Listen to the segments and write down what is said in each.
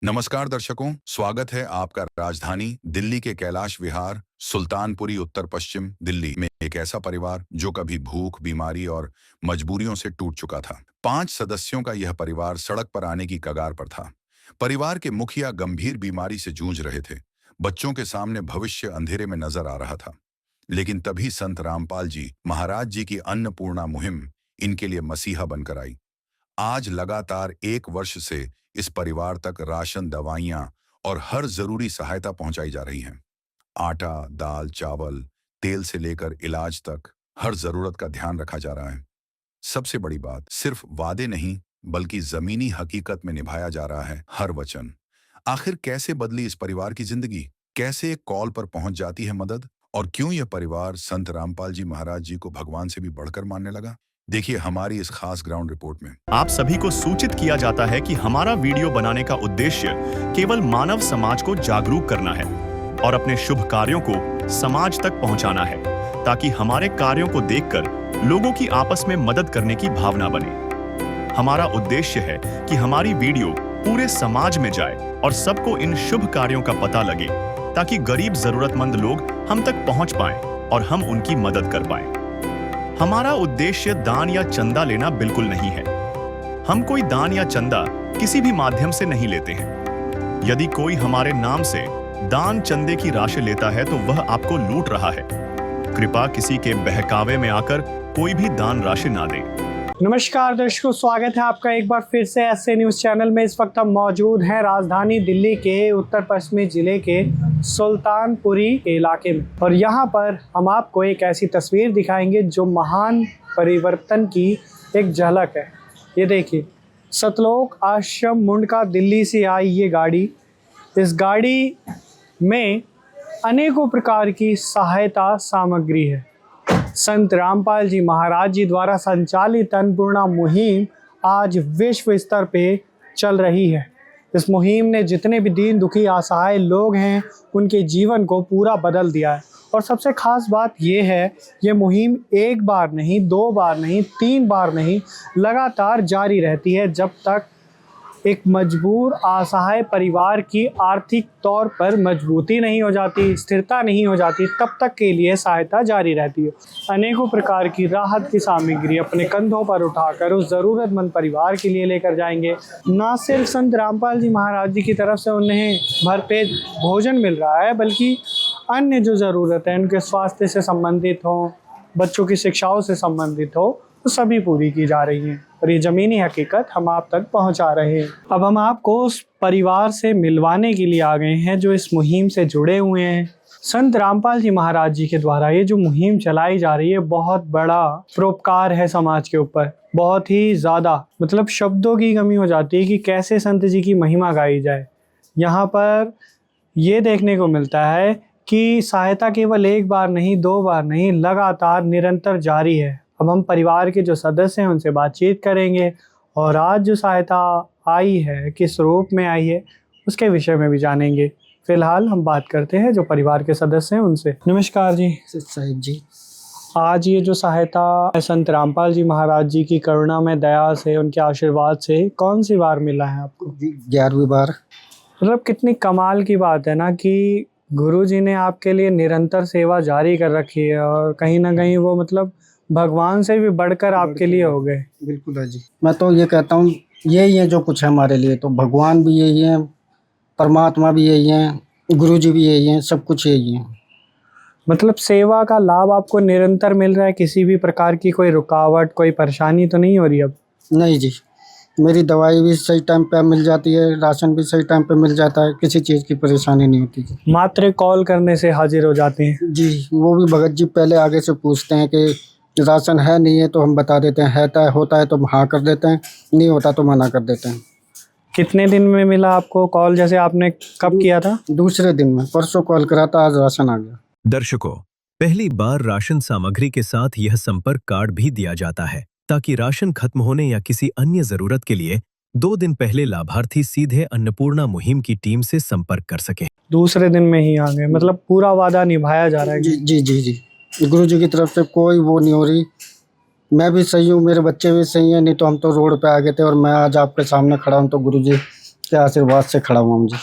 नमस्कार दर्शकों, स्वागत है आपका राजधानी दिल्ली के कैलाश विहार सुल्तानपुरी उत्तर पश्चिम दिल्ली में एक ऐसा परिवार जो कभी भूख, बीमारी और मजबूरियों से टूट चुका था। 5 सदस्यों का यह परिवार सड़क पर आने की कगार पर था। परिवार के मुखिया गंभीर बीमारी से जूझ रहे थे। बच्चों के सामने भविष्य अंधेरे में नजर आ रहा था। लेकिन तभी संत रामपाल जी महाराज जी की अन्नपूर्णा मुहिम इनके लिए मसीहा बनकर आई। आज लगातार 1 वर्ष से इस परिवार तक राशन, दवाइयां और हर जरूरी सहायता पहुंचाई जा रही है। आटा, दाल, चावल, तेल से लेकर इलाज तक हर जरूरत का ध्यान रखा जा रहा है। सबसे बड़ी बात, सिर्फ वादे नहीं बल्कि जमीनी हकीकत में निभाया जा रहा है हर वचन। आखिर कैसे बदली इस परिवार की जिंदगी? कैसे एक कॉल पर पहुंच जाती है मदद? और क्यों यह परिवार संत रामपाल जी महाराज जी को भगवान से भी बढ़कर मानने लगा? देखिए हमारी इस खास ग्राउंड रिपोर्ट में। आप सभी को सूचित किया जाता है कि हमारा वीडियो बनाने का उद्देश्य केवल मानव समाज को जागरूक करना है और अपने शुभ कार्यों को समाज तक पहुंचाना है, ताकि हमारे कार्यों को देखकर लोगों की आपस में मदद करने की भावना बने। हमारा उद्देश्य है कि हमारी वीडियो पूरे समाज में जाए और सबको इन शुभ कार्यों का पता लगे, ताकि गरीब जरूरतमंद लोग हम तक पहुंच पाएं और हम उनकी मदद कर पाएं। हमारा उद्देश्य दान या चंदा लेना बिल्कुल नहीं है। हम कोई दान या चंदा किसी भी माध्यम से नहीं लेते हैं। यदि कोई हमारे नाम से दान चंदे की राशि लेता है तो वह आपको लूट रहा है। कृपया किसी के बहकावे में आकर कोई भी दान राशि ना दे। नमस्कार दर्शकों, स्वागत है आपका एक बार फिर से एसए न्यूज़ चैनल में। इस वक्त हम मौजूद हैं राजधानी दिल्ली के उत्तर पश्चिमी जिले के सुल्तानपुरी के इलाके में, और यहाँ पर हम आपको एक ऐसी तस्वीर दिखाएंगे जो महान परिवर्तन की एक झलक है। ये देखिए, सतलोक आश्रम मुंडका दिल्ली से आई ये गाड़ी। इस गाड़ी में अनेकों प्रकार की सहायता सामग्री है। संत रामपाल जी महाराज जी द्वारा संचालित अन्नपूर्णा मुहिम आज विश्व स्तर पे चल रही है। इस मुहिम ने जितने भी दीन दुखी असहाय लोग हैं उनके जीवन को पूरा बदल दिया है। और सबसे खास बात ये है, ये मुहिम 1 बार नहीं, 2 बार नहीं, 3 बार नहीं, लगातार जारी रहती है जब तक एक मजबूर असहाय परिवार की आर्थिक तौर पर मजबूती नहीं हो जाती, स्थिरता नहीं हो जाती, तब तक के लिए सहायता जारी रहती है। अनेकों प्रकार की राहत की सामग्री अपने कंधों पर उठाकर उस ज़रूरतमंद परिवार के लिए लेकर जाएंगे। ना सिर्फ संत रामपाल जी महाराज जी की तरफ से उन्हें भरपेट भोजन मिल रहा है, बल्कि अन्य जो ज़रूरत है उनके स्वास्थ्य से संबंधित हो, बच्चों की शिक्षाओं से संबंधित हो, तो सभी पूरी की जा रही हैं। और ये ज़मीनी हकीकत हम आप तक पहुंचा रहे हैं। अब हम आपको उस परिवार से मिलवाने के लिए आ गए हैं जो इस मुहिम से जुड़े हुए हैं। संत रामपाल जी महाराज जी के द्वारा ये जो मुहिम चलाई जा रही है, बहुत बड़ा परोपकार है समाज के ऊपर। बहुत ही ज़्यादा, मतलब शब्दों की कमी हो जाती है कि कैसे संत जी की महिमा गाई जाए। यहाँ पर ये देखने को मिलता है कि सहायता केवल 1 बार नहीं, 2 बार नहीं, लगातार निरंतर जारी है। अब हम परिवार के जो सदस्य हैं उनसे बातचीत करेंगे और आज जो सहायता आई है, किस रूप में आई है, उसके विषय में भी जानेंगे। फिलहाल हम बात करते हैं जो परिवार के सदस्य हैं उनसे। नमस्कार जी। साहिब जी, आज ये जो सहायता संत रामपाल जी महाराज जी की करुणा में, दया से, उनके आशीर्वाद से कौन सी बार मिला है आपको? 11वीं बार। मतलब कितनी कमाल की बात है ना कि गुरु जी ने आपके लिए निरंतर सेवा जारी कर रखी है, और कहीं ना कहीं वो मतलब भगवान से भी बढ़कर आपके लिए हो गए। बिल्कुल है जी। मैं तो ये कहता हूँ, यही है जो कुछ है हमारे लिए। तो भगवान भी यही है, परमात्मा भी यही है, गुरु जी भी यही हैं, सब कुछ यही है। मतलब सेवा का लाभ आपको निरंतर मिल रहा है, किसी भी प्रकार की कोई रुकावट, कोई परेशानी तो नहीं हो रही अब? नहीं जी, मेरी दवाई भी सही टाइम पे मिल जाती है, राशन भी सही टाइम पे मिल जाता है, किसी चीज़ की परेशानी नहीं होती जी। मात्र कॉल करने से हाजिर हो जाते हैं जी। वो भी भगत जी पहले आगे से पूछते हैं कि राशन है नहीं है, तो हम बता देते हैं, होता है तो हाँ कर देते हैं, नहीं होता तो मना कर देते हैं। कितने दिन में मिला आपको कॉल? जैसे आपने कब किया था? दूसरे दिन में, परसों कॉल करा था, आज राशन आ गया। दर्शकों, पहली बार राशन सामग्री के साथ यह संपर्क कार्ड भी दिया जाता है, ताकि राशन खत्म होने या किसी अन्य जरूरत के लिए 2 दिन पहले लाभार्थी सीधे अन्नपूर्णा मुहिम की टीम से संपर्क कर सके। दूसरे दिन में ही आ गए, मतलब पूरा वादा निभाया जा रहा है। जी जी जी जी, गुरु जी की तरफ से कोई वो नहीं हो रही। मैं भी सही हूँ, मेरे बच्चे भी सही हैं, नहीं तो हम तो रोड पे आ गए थे, और मैं आज आपके सामने खड़ा हूँ तो गुरु जी उसके आशीर्वाद से खड़ा हुआ हूँ जी।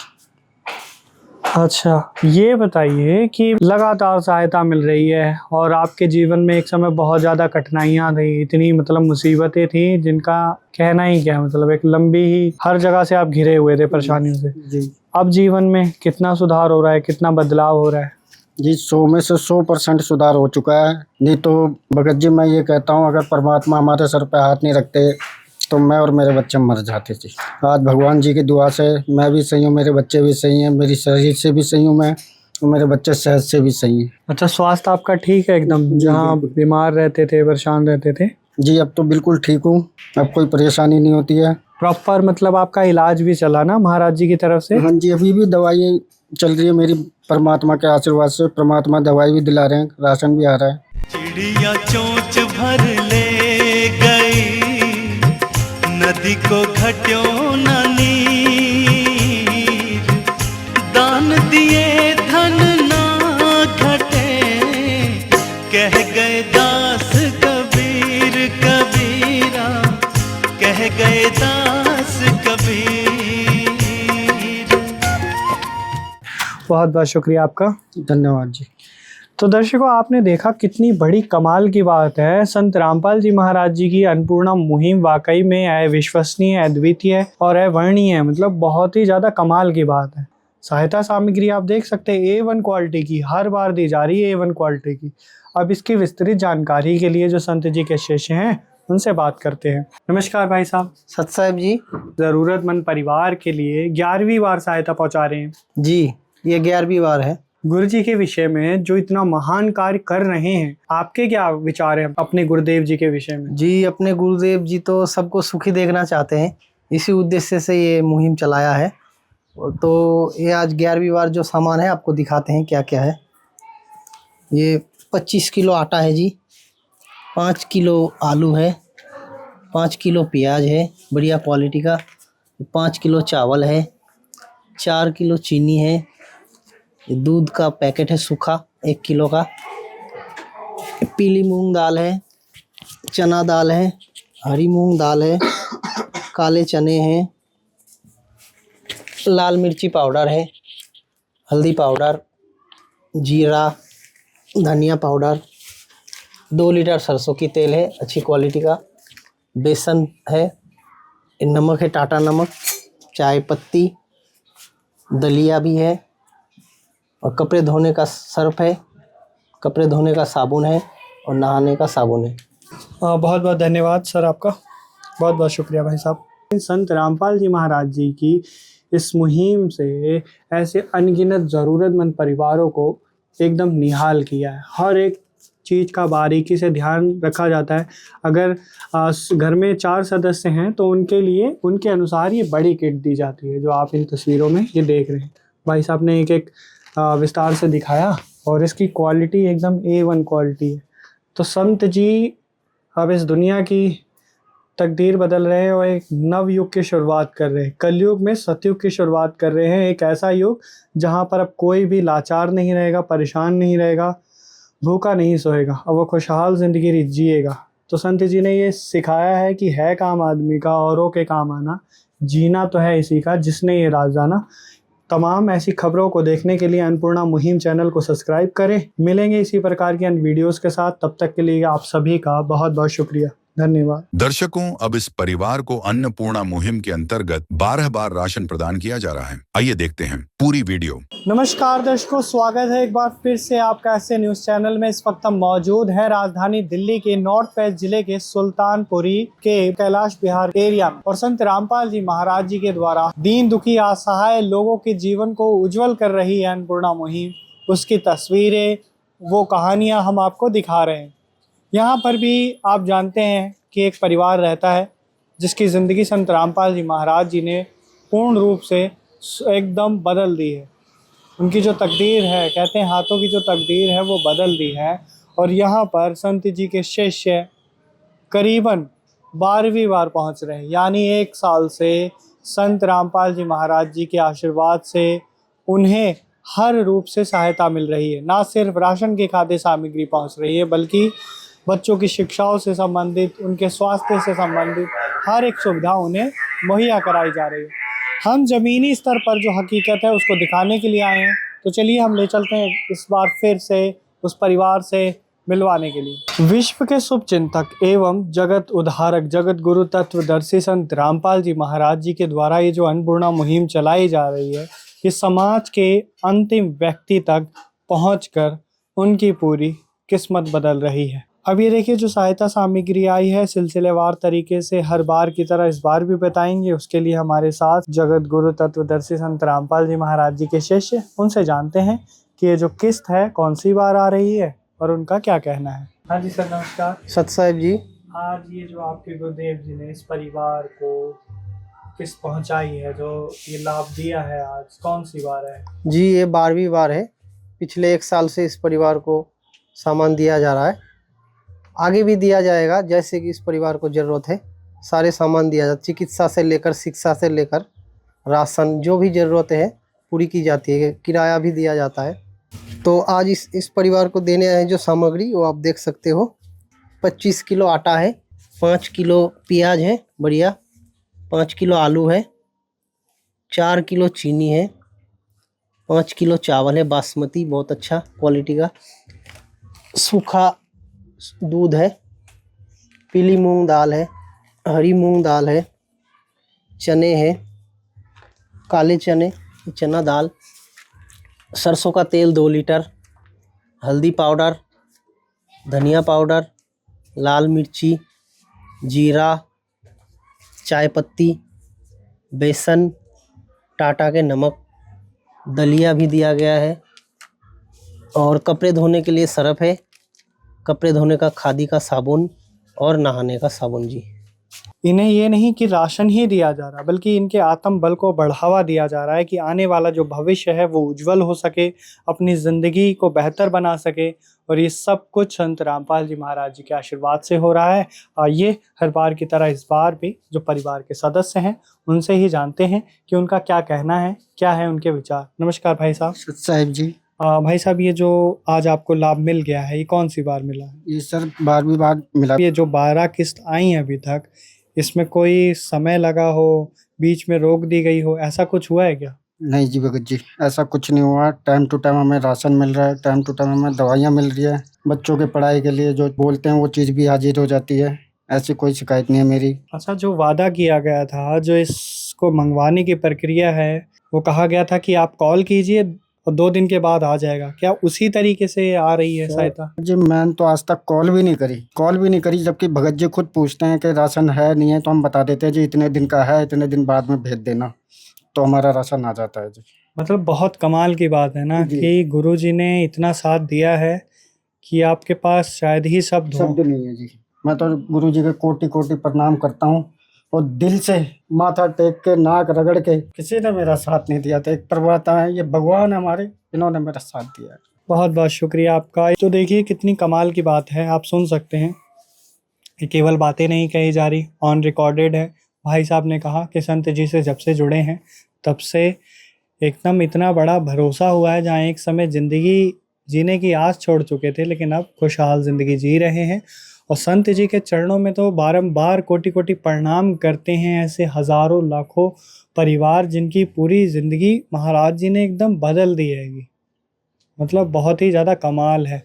अच्छा, ये बताइए कि लगातार सहायता मिल रही है और आपके जीवन में एक समय बहुत ज़्यादा कठिनाइयाँ थी, इतनी मतलब मुसीबतें थी जिनका कहना ही क्या, मतलब एक लंबी ही हर जगह से आप घिरे हुए थे परेशानियों से। जी अब जीवन में कितना सुधार हो रहा है, कितना बदलाव हो रहा है? जी 100 में से 100% सुधार हो चुका है। नहीं तो भगत जी मैं ये कहता हूँ, अगर परमात्मा हमारे सर पे हाथ नहीं रखते तो मैं और मेरे बच्चे मर जाते थे। आज भगवान जी की दुआ से मैं भी सही हूँ, मेरे बच्चे भी सही हैं, मेरी शरीर से भी सही हूँ मैं, और मेरे बच्चे सेहत से भी सही हैं। अच्छा, स्वास्थ्य आपका ठीक है एकदम? जी, जहाँ बिल्कुल। बीमार रहते थे, परेशान रहते थे? जी अब तो बिल्कुल ठीक हूँ, अब कोई परेशानी नहीं होती है। प्रॉपर मतलब आपका इलाज भी चला ना महाराज जी की तरफ से? हाँ जी, अभी भी दवाई चल रही है मेरी, परमात्मा के आशीर्वाद से। परमात्मा दवाई भी दिला रहे हैं, राशन भी आ रहा है। चिड़िया चोंच भर ले गई, नदी को घट्यो न नीर, दान दिए धन ना घटे, कह गए दास कबीर कबीरा, कह गए दास कबीर। बहुत बहुत शुक्रिया आपका। धन्यवाद जी। तो दर्शकों, आपने देखा कितनी बड़ी कमाल की बात है। संत रामपाल जी महाराज जी की अन्नपूर्णा मुहिम वाकई में अविश्वसनीय, अद्वितीय और अवर्णनीय है। मतलब बहुत ही ज़्यादा कमाल की बात है। सहायता सामग्री आप देख सकते हैं A1 क्वालिटी की हर बार दी जा रही है, A1 क्वालिटी की। अब इसकी विस्तृत जानकारी के लिए जो संत जी के शिष्य हैं उनसे बात करते हैं। नमस्कार भाई साहब। सत साहब जी। ज़रूरतमंद परिवार के लिए 11वीं बार सहायता पहुँचा रहे हैं जी, ये 11वीं बार है। गुरु जी के विषय में जो इतना महान कार्य कर रहे हैं, आपके क्या विचार हैं अपने गुरुदेव जी के विषय में? जी, अपने गुरुदेव जी तो सबको सुखी देखना चाहते हैं, इसी उद्देश्य से ये मुहिम चलाया है। तो ये आज 11वीं बार जो सामान है आपको दिखाते हैं क्या क्या है। ये 25 किलो आटा है जी, 5 किलो आलू है, 5 किलो प्याज है बढ़िया क्वालिटी का, 5 किलो चावल है, 4 किलो चीनी है, दूध का पैकेट है सूखा 1 किलो का, पीली मूंग दाल है, चना दाल है, हरी मूंग दाल है, काले चने हैं, लाल मिर्ची पाउडर है, हल्दी पाउडर, जीरा, धनिया पाउडर, 2 लीटर सरसों की तेल है अच्छी क्वालिटी का, बेसन है, नमक है टाटा नमक, चाय पत्ती, दलिया भी है, और कपड़े धोने का सर्फ है, कपड़े धोने का साबुन है, और नहाने का साबुन है। बहुत बहुत धन्यवाद सर आपका, बहुत बहुत शुक्रिया भाई साहब। संत रामपाल जी महाराज जी की इस मुहिम से ऐसे अनगिनत ज़रूरतमंद परिवारों को एकदम निहाल किया है। हर एक चीज़ का बारीकी से ध्यान रखा जाता है। अगर घर में 4 सदस्य हैं तो उनके लिए उनके अनुसार ये बड़ी किट दी जाती है, जो आप इन तस्वीरों में ये देख रहे हैं। भाई साहब ने एक एक विस्तार से दिखाया और इसकी क्वालिटी एकदम A1 क्वालिटी है। तो संत जी अब इस दुनिया की तकदीर बदल रहे हैं और एक नव युग की शुरुआत कर रहे हैं। कलयुग में सतयुग की शुरुआत कर रहे हैं, एक ऐसा युग जहां पर अब कोई भी लाचार नहीं रहेगा, परेशान नहीं रहेगा, भूखा नहीं सोएगा और वो खुशहाल ज़िंदगी जिएगा। तो संत जी ने ये सिखाया है कि है काम आदमी का औरों के काम आना, जीना तो है इसी का जिसने ये राज जाना। तमाम ऐसी खबरों को देखने के लिए अन्नपूर्णा मुहिम चैनल को सब्सक्राइब करें। मिलेंगे इसी प्रकार की अन्य वीडियोस के साथ, तब तक के लिए आप सभी का बहुत बहुत शुक्रिया, धन्यवाद। दर्शकों, अब इस परिवार को अन्नपूर्णा मुहिम के अंतर्गत 12 बार राशन प्रदान किया जा रहा है। आइए देखते हैं पूरी वीडियो। नमस्कार दर्शकों, स्वागत है एक बार फिर से आपका ऐसे न्यूज़ चैनल में। इस वक्त हम मौजूद हैं राजधानी दिल्ली के नॉर्थ वेस्ट जिले के सुल्तानपुरी के कैलाश विहार एरिया में, और संत रामपाल जी महाराज जी के द्वारा दीन दुखी असहाय लोगों के जीवन को उज्जवल कर रही है अन्नपूर्णा मुहिम। उसकी तस्वीरें, वो कहानियाँ हम आपको दिखा रहे हैं। यहाँ पर भी आप जानते हैं कि एक परिवार रहता है जिसकी ज़िंदगी संत रामपाल जी महाराज जी ने पूर्ण रूप से एकदम बदल दी है। उनकी जो तकदीर है, कहते हैं हाथों की जो तकदीर है वो बदल दी है। और यहाँ पर संत जी के शिष्य करीबन 12वीं बार पहुँच रहे हैं, यानी 1 साल से संत रामपाल जी महाराज जी के आशीर्वाद से उन्हें हर रूप से सहायता मिल रही है। ना सिर्फ राशन की खाद्य सामग्री पहुँच रही है, बल्कि बच्चों की शिक्षाओं से संबंधित, उनके स्वास्थ्य से संबंधित हर एक सुविधा उन्हें मुहैया कराई जा रही है। हम ज़मीनी स्तर पर जो हकीकत है उसको दिखाने के लिए आए हैं। तो चलिए हम ले चलते हैं इस बार फिर से उस परिवार से मिलवाने के लिए। विश्व के शुभ चिंतक एवं जगत उद्धारक जगत गुरु तत्वदर्शी संत रामपाल जी महाराज जी के द्वारा ये जो अन्नपूर्णा मुहिम चलाई जा रही है, ये समाज के अंतिम व्यक्ति तक पहुंचकर उनकी पूरी किस्मत बदल रही है। अब ये देखिए जो सहायता सामग्री आई है सिलसिलेवार तरीके से हर बार की तरह इस बार भी बताएंगे। उसके लिए हमारे साथ जगत गुरु तत्वदर्शी संत रामपाल जी महाराज जी के शिष्य, उनसे जानते हैं कि ये जो किस्त है कौन सी बार आ रही है और उनका क्या कहना है। हाँ जी सर, नमस्कार। सत साहिब जी, आज ये जो आपके गुरुदेव जी ने इस परिवार को किस्त पहुंचाई है, जो ये लाभ दिया है, आज कौन सी बार है? जी ये 12वीं बार है। पिछले 1 साल से इस परिवार को सामान दिया जा रहा है, आगे भी दिया जाएगा जैसे कि इस परिवार को ज़रूरत है। सारे सामान दिया जाता है, चिकित्सा से लेकर शिक्षा से लेकर राशन, जो भी ज़रूरत है पूरी की जाती है। किराया भी दिया जाता है। तो आज इस परिवार को देने आए जो सामग्री वो आप देख सकते हो। 25 किलो आटा है, 5 किलो प्याज है बढ़िया, 5 किलो आलू है, 4 किलो चीनी है, 5 किलो चावल है बासमती बहुत अच्छा क्वालिटी का, सूखा दूध है, पीली मूंग दाल है, हरी मूंग दाल है, चने हैं, काले चने, चना दाल, सरसों का तेल 2 लीटर, हल्दी पाउडर, धनिया पाउडर, लाल मिर्ची, जीरा, चाय पत्ती, बेसन, टाटा के नमक, दलिया भी दिया गया है और कपड़े धोने के लिए सर्फ है, कपड़े धोने का खादी का साबुन और नहाने का साबुन। जी इन्हें ये नहीं कि राशन ही दिया जा रहा, बल्कि इनके आत्म बल को बढ़ावा दिया जा रहा है कि आने वाला जो भविष्य है वो उज्जवल हो सके, अपनी ज़िंदगी को बेहतर बना सके। और ये सब कुछ संत रामपाल जी महाराज जी के आशीर्वाद से हो रहा है। आइए हर बार की तरह इस बार भी जो परिवार के सदस्य हैं उनसे ही जानते हैं कि उनका क्या कहना है, क्या है उनके विचार। नमस्कार भाई साहब। सत साहिब जी। भाई साहब, ये जो आज आपको लाभ मिल गया है, ये कौन सी बार मिला है? ये सर 12वीं बार मिला। ये जो 12 किस्त आई हैं अभी तक, इसमें कोई समय लगा हो, बीच में रोक दी गई हो, ऐसा कुछ हुआ है क्या? नहीं जी भगत जी, ऐसा कुछ नहीं हुआ। टाइम टू टाइम हमें राशन मिल रहा है, टाइम टू टाइम हमें दवाइयाँ मिल रही है, बच्चों के पढ़ाई के लिए जो बोलते हैं वो चीज़ भी हाजिर हो जाती है। ऐसी कोई शिकायत नहीं है मेरी। अच्छा, जो वादा किया गया था, जो इसको मंगवाने की प्रक्रिया है, वो कहा गया था कि आप कॉल कीजिए और 2 दिन के बाद आ जाएगा। क्या उसी तरीके से आ रही है सहायता? जी मैंने तो आज तक कॉल भी नहीं करी, जबकि भगत जी खुद पूछते हैं कि राशन है नहीं है, तो हम बता देते हैं जी इतने दिन का है, इतने दिन बाद में भेज देना, तो हमारा राशन आ जाता है जी। मतलब बहुत कमाल की बात है ना कि गुरुजी ने इतना साथ दिया है कि आपके पास शायद ही शब्द नहीं है जी। मैं तो गुरु जी के कोटि कोटि प्रणाम करता हूँ और दिल से माथा टेक के नाक रगड़ के। किसी ने मेरा साथ नहीं दिया था, एक प्रभुता है, ये भगवान हमारे, इन्होंने मेरा साथ दिया है। बहुत बहुत शुक्रिया आपका। तो देखिए कितनी कमाल की बात है, आप सुन सकते हैं, ये केवल बातें नहीं कही जा रही, ऑन रिकॉर्डेड है। भाई साहब ने कहा कि संत जी से जब से जुड़े हैं तब से एकदम इतना बड़ा भरोसा हुआ है, जहाँ एक समय ज़िंदगी जीने की आस छोड़ चुके थे, लेकिन अब खुशहाल ज़िंदगी जी रहे हैं। और संत जी के चरणों में तो बारंबार कोटि कोटि प्रणाम करते हैं ऐसे हज़ारों लाखों परिवार जिनकी पूरी ज़िंदगी महाराज जी ने एकदम बदल दी है। मतलब बहुत ही ज़्यादा कमाल है।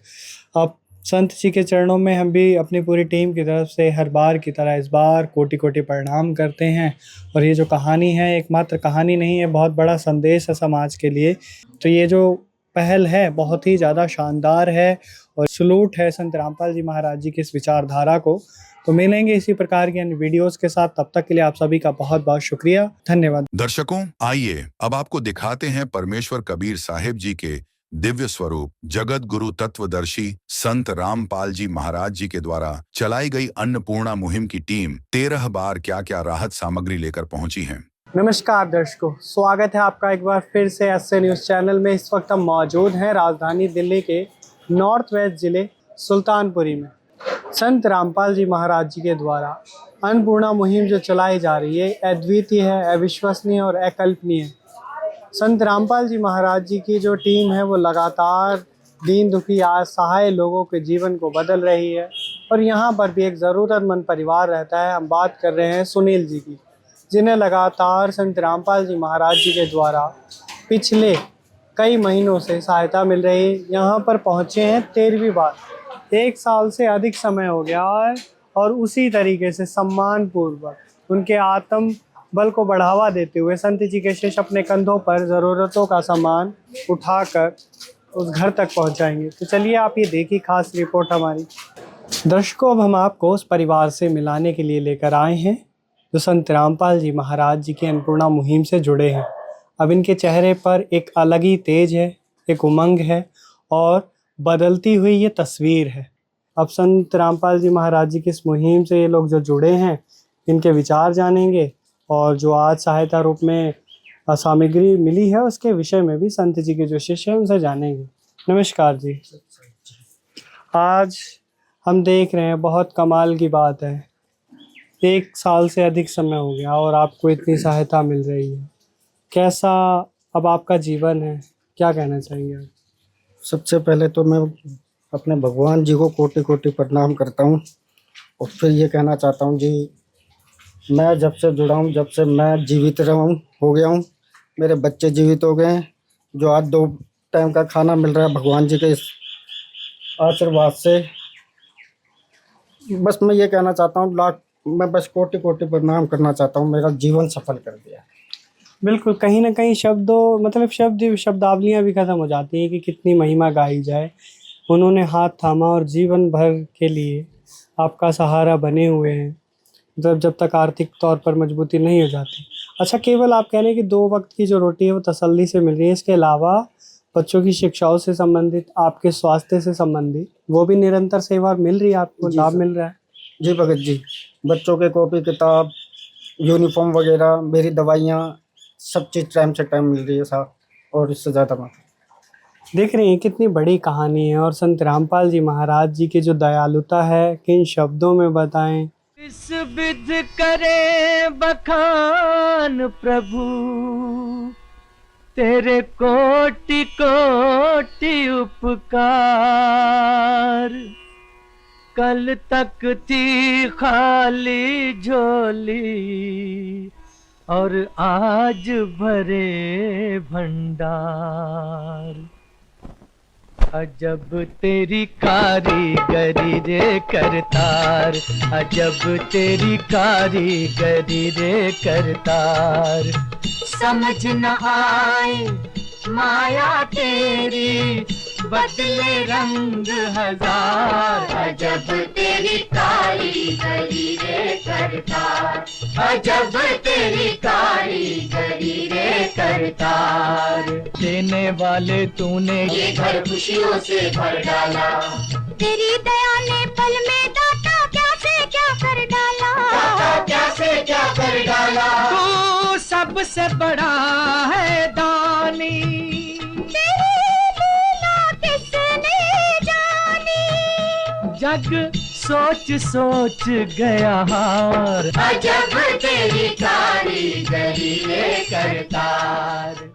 अब संत जी के चरणों में हम भी अपनी पूरी टीम की तरफ से हर बार की तरह इस बार कोटि कोटि प्रणाम करते हैं। और ये जो कहानी है, एकमात्र कहानी नहीं है, बहुत बड़ा संदेश है समाज के लिए। तो ये जो पहल है बहुत ही ज़्यादा शानदार है और सलूट है संत रामपाल जी महाराज जी की इस विचारधारा को। तो मिलेंगे इसी प्रकार के अन्य वीडियोस के साथ, तब तक के लिए आप सभी का बहुत बहुत शुक्रिया, धन्यवाद। दर्शकों, आइए अब आपको दिखाते हैं परमेश्वर कबीर साहिब जी के दिव्य स्वरूप जगत गुरु तत्वदर्शी संत रामपाल जी महाराज जी के द्वारा चलाई गई अन्नपूर्णा मुहिम की टीम 13 बार क्या क्या राहत सामग्री लेकर पहुंची है। नमस्कार दर्शकों, स्वागत है आपका एक बार फिर से एसए न्यूज़ चैनल में। इस वक्त हम मौजूद हैं राजधानी दिल्ली के नॉर्थ वेस्ट ज़िले सुल्तानपुरी में। संत रामपाल जी महाराज जी के द्वारा अन्नपूर्णा मुहिम जो चलाई जा रही है, अद्वितीय है, अविश्वसनीय और अकल्पनीय। संत रामपाल जी महाराज जी की जो टीम है वो लगातार दीन दुखी असहाय लोगों के जीवन को बदल रही है। और यहाँ पर भी एक ज़रूरतमंद परिवार रहता है। हम बात कर रहे हैं सुनील जी की। जिन्हें लगातार संत रामपाल जी महाराज जी के द्वारा पिछले कई महीनों से सहायता मिल रही है। यहाँ पर पहुँचे हैं 13वीं बार। 1 साल से अधिक समय हो गया है और उसी तरीके से सम्मानपूर्वक उनके आत्म बल को बढ़ावा देते हुए संत जी के शिष्य अपने कंधों पर ज़रूरतों का सामान उठाकर उस घर तक पहुंचाएंगे। तो चलिए आप ये देखिए खास रिपोर्ट हमारी। दर्शकों, अब हम आपको उस परिवार से मिलाने के लिए लेकर आए हैं जो संत रामपाल जी महाराज जी की अन्नपूर्णा मुहिम से जुड़े हैं। अब इनके चेहरे पर एक अलग ही तेज है, एक उमंग है और बदलती हुई ये तस्वीर है। अब संत रामपाल जी महाराज जी की इस मुहिम से ये लोग जो जुड़े हैं, इनके विचार जानेंगे और जो आज सहायता रूप में सामग्री मिली है उसके विषय में भी संत जी के जो शिष्य हैं उनसे जानेंगे। नमस्कार जी। आज हम देख रहे हैं, बहुत कमाल की बात है, 1 साल से अधिक समय हो गया और आपको इतनी सहायता मिल रही है। कैसा अब आपका जीवन है, क्या कहना चाहेंगे आप? सबसे पहले तो मैं अपने भगवान जी को कोटि कोटि प्रणाम करता हूँ और फिर ये कहना चाहता हूँ जी, मैं जब से जुड़ा हूँ, जब से मैं जीवित हो गया हूँ, मेरे बच्चे जीवित हो गए हैं, जो आज 2 टाइम का खाना मिल रहा है भगवान जी के इस आशीर्वाद से। बस मैं ये कहना चाहता हूँ, मैं बस कोटि कोटि प्रणाम करना चाहता हूँ, मेरा जीवन सफल कर दिया। बिल्कुल, कहीं ना कहीं शब्दावलियाँ भी ख़त्म हो जाती हैं कि कितनी महिमा गाई जाए। उन्होंने हाथ थामा और जीवन भर के लिए आपका सहारा बने हुए हैं, जब तक आर्थिक तौर पर मजबूती नहीं हो जाती। अच्छा, केवल आप कह रहे हैं कि 2 वक्त की जो रोटी है वो तसल्ली से मिल रही है, इसके अलावा बच्चों की शिक्षाओं से संबंधित, आपके स्वास्थ्य से संबंधित वो भी निरंतर सेवा मिल रही है, आपको लाभ मिल रहा है? जी भगत जी, बच्चों के कॉपी किताब, यूनिफॉर्म वगैरह, मेरी दवाइयाँ, सब चीज़ टाइम से टाइम मिल रही है साहब, और इससे ज़्यादा मत। देख रहे हैं कितनी बड़ी कहानी है और संत रामपाल जी महाराज जी की जो दयालुता है, किन शब्दों में बताएं। इस विध करे बखान प्रभु, तेरे कोटि कोटि उपकार। कल तक थी खाली झोली और आज भरे भंडार। अजब तेरी कारीगरी रे करतार, अजब तेरी कारीगरी रे करतार। समझ न आए माया तेरी, बदले रंग हजार। अजब तेरी कारीगरी रे करतार, अजब तेरी कारीगरी रे करतार। देने वाले तूने ये घर खुशियों से भर डाला, तेरी दया ने पल में दाता क्या से क्या कर डाला, दाता क्या से क्या कर डाला। तू सबसे बड़ा है दानी, जग सोच सोच गया हार। अजब तेरी कारीगरी रे करतार।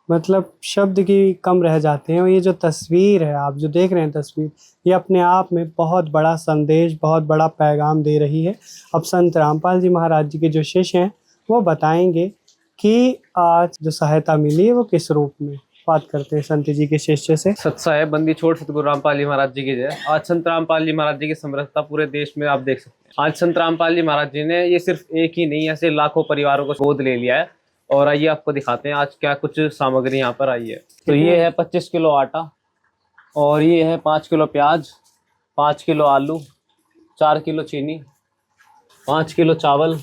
मतलब शब्द की कम रह जाते हैं और ये जो तस्वीर है, आप जो देख रहे हैं तस्वीर, ये अपने आप में बहुत बड़ा संदेश, बहुत बड़ा पैगाम दे रही है। अब संत रामपाल जी महाराज जी के जो शिष्य हैं वो बताएंगे कि आज जो सहायता मिली है वो किस रूप में। बात करते हैं संत जी के शिष्य से। सत्साहेब बंदी छोड़ सतगुरु रामपाल जी महाराज जी की जय। आज संत रामपाल जी महाराज जी की समृद्धता पूरे देश में आप देख सकते हैं। आज संत रामपाल जी महाराज जी ने ये सिर्फ एक ही नहीं, ऐसे लाखों परिवारों को गोद ले लिया है। और आइए आपको दिखाते हैं आज क्या कुछ सामग्री यहाँ पर आई है। तो ये है 25 किलो आटा, और ये है 5 किलो प्याज, 5 किलो आलू, 4 किलो चीनी, 5 किलो चावल,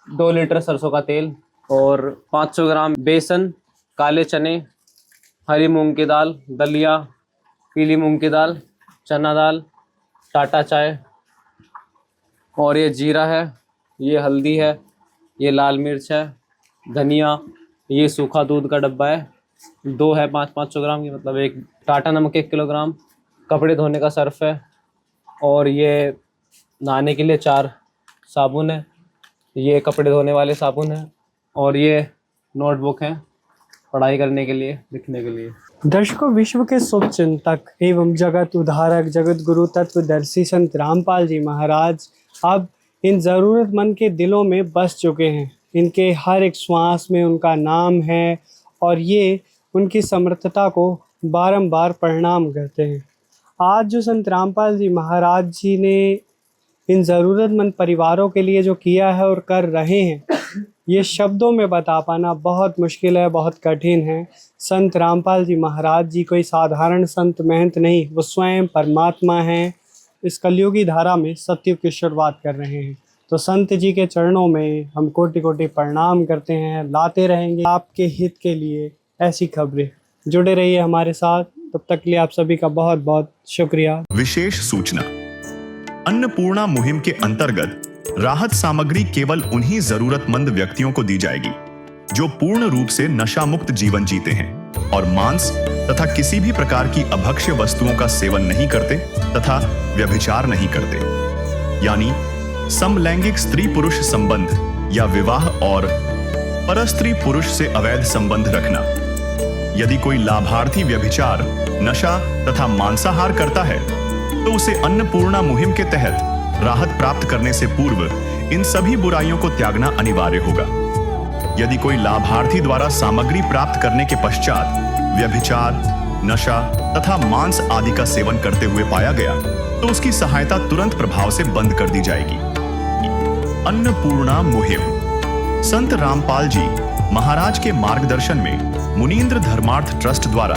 2 लीटर सरसों का तेल, और 500 ग्राम बेसन, काले चने, हरी मूंग की दाल, दलिया, पीली मूंग की दाल, चना दाल, टाटा चाय, और ये जीरा है, ये हल्दी है, ये लाल मिर्च है, धनिया, ये सूखा दूध का डब्बा है, 2 है 500 ग्राम की, मतलब एक टाटा नमक 1 किलोग्राम, कपड़े धोने का सर्फ है, और ये नहाने के लिए 4 साबुन है, ये कपड़े धोने वाले साबुन है, और ये नोटबुक है पढ़ाई करने के लिए, लिखने के लिए। दर्शकों, विश्व के शुभ चिंतक एवं जगत उद्धारक, जगत गुरु तत्वदर्शी संत रामपाल जी महाराज अब इन ज़रूरतमंद के दिलों में बस चुके हैं। इनके हर एक श्वास में उनका नाम है और ये उनकी समर्थता को बारंबार प्रणाम करते हैं। आज जो संत रामपाल जी महाराज जी ने इन ज़रूरतमंद परिवारों के लिए जो किया है और कर रहे हैं, ये शब्दों में बता पाना बहुत मुश्किल है, बहुत कठिन है। संत रामपाल जी महाराज जी कोई साधारण संत महंत नहीं, वो स्वयं परमात्मा हैं। इस कलयुगी धारा में सतयुग की शुरुआत कर रहे हैं। तो संत जी के चरणों में हम कोटि कोटि प्रणाम करते हैं। लाते रहेंगे आपके हित के लिए ऐसी खबरें। जुड़े रहिए हमारे साथ। तब तक के लिए आप सभी का बहुत बहुत शुक्रिया। विशेष सूचना। अन्नपूर्णा मुहिम के अंतर्गत राहत सामग्री केवल उन्हीं जरूरतमंद व्यक्तियों को दी जाएगी जो पूर्ण रूप से नशा मुक्त जीवन जीते हैं और मांस तथा किसी भी प्रकार की अभक्ष्य वस्तुओं का सेवन नहीं करते तथा व्यभिचार नहीं करते, यानी समलैंगिक स्त्री पुरुष संबंध या विवाह और परस्त्री पुरुष से अवैध संबंध रखना। यदि कोई लाभार्थी व्यभिचार, नशा तथा मांसाहार करता है तो उसे अन्नपूर्णा मुहिम के तहत राहत प्राप्त करने से पूर्व इन सभी बुराइयों को त्यागना अनिवार्य होगा। यदि कोई लाभार्थी द्वारा सामग्री प्राप्त करने के पश्चात व्यभिचार, नशा तथा मांस आदि का सेवन करते हुए पाया गया तो उसकी सहायता तुरंत प्रभाव से बंद कर दी जाएगी। अन्नपूर्णा मुहिम। संत रामपाल जी महाराज के मार्गदर्शन में मुनींद्र धर्मार्थ ट्रस्ट द्वारा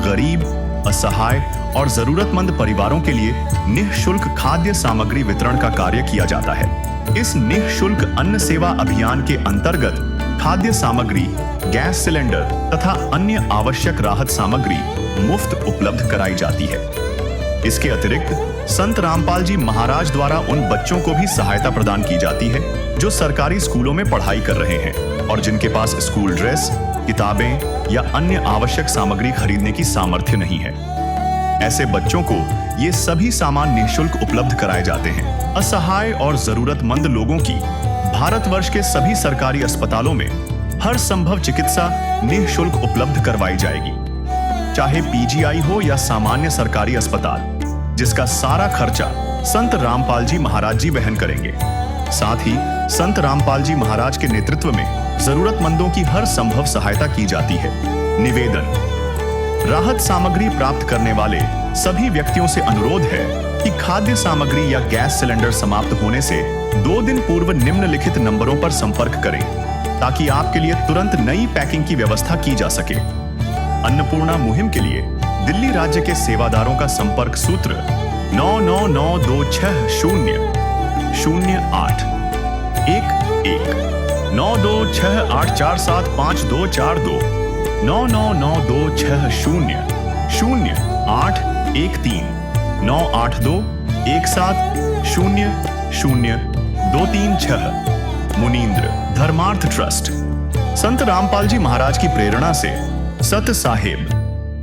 गरीब, असहाय और जरूरतमंद परिवारों के लिए निःशुल्क खाद्य सामग्री वितरण का कार्य किया जाता है। इस निःशुल्क अन्न सेवा अभियान के अंतर्गत खाद्य सामग्री, गैस सिलेंडर तथा अन्य आवश्यक राहत सामग्री मुफ्त उपलब्ध कराई जाती है। इसके अतिरिक्त संत रामपाल जी महाराज द्वारा उन बच्चों को भी सहायता प्रदान की जाती है जो सरकारी स्कूलों में पढ़ाई कर रहे हैं और जिनके पास स्कूल ड्रेस, किताबें या अन्य आवश्यक सामग्री खरीदने की सामर्थ्य नहीं है। ऐसे बच्चों को ये सभी सामान निःशुल्क उपलब्ध कराए जाते हैं। असहाय और जरूरतमंद लोगों की भारतवर्ष के सभी सरकारी अस्पतालों में हर संभव चिकित्सा निःशुल्क उपलब्ध करवाई जाएगी, चाहे पीजीआई हो या सामान्य सरकारी अस्पताल, जिसका सारा खर्चा संत रामपाल जी महाराज जी वहन करेंगे। साथ ही संत रामपाल जी महाराज के नेतृत्व में जरूरतमंदों की हर संभव सहायता की जाती है। निवेदन। राहत सामग्री प्राप्त करने वाले सभी व्यक्तियों से अनुरोध है कि खाद्य सामग्री या गैस सिलेंडर समाप्त होने से 2 दिन पूर्व निम्नलिखित नंबरों पर संपर्क करें ताकि आपके लिए तुरंत नई पैकिंग की व्यवस्था की जा सके। अन्नपूर्णा मुहिम के लिए दिल्ली राज्य के सेवादारों का संपर्क सूत्र 99926008 9268475242 9992600813 98217000236। मुनींद्र धर्मार्थ ट्रस्ट। संत रामपाल जी महाराज की प्रेरणा से सत साहेब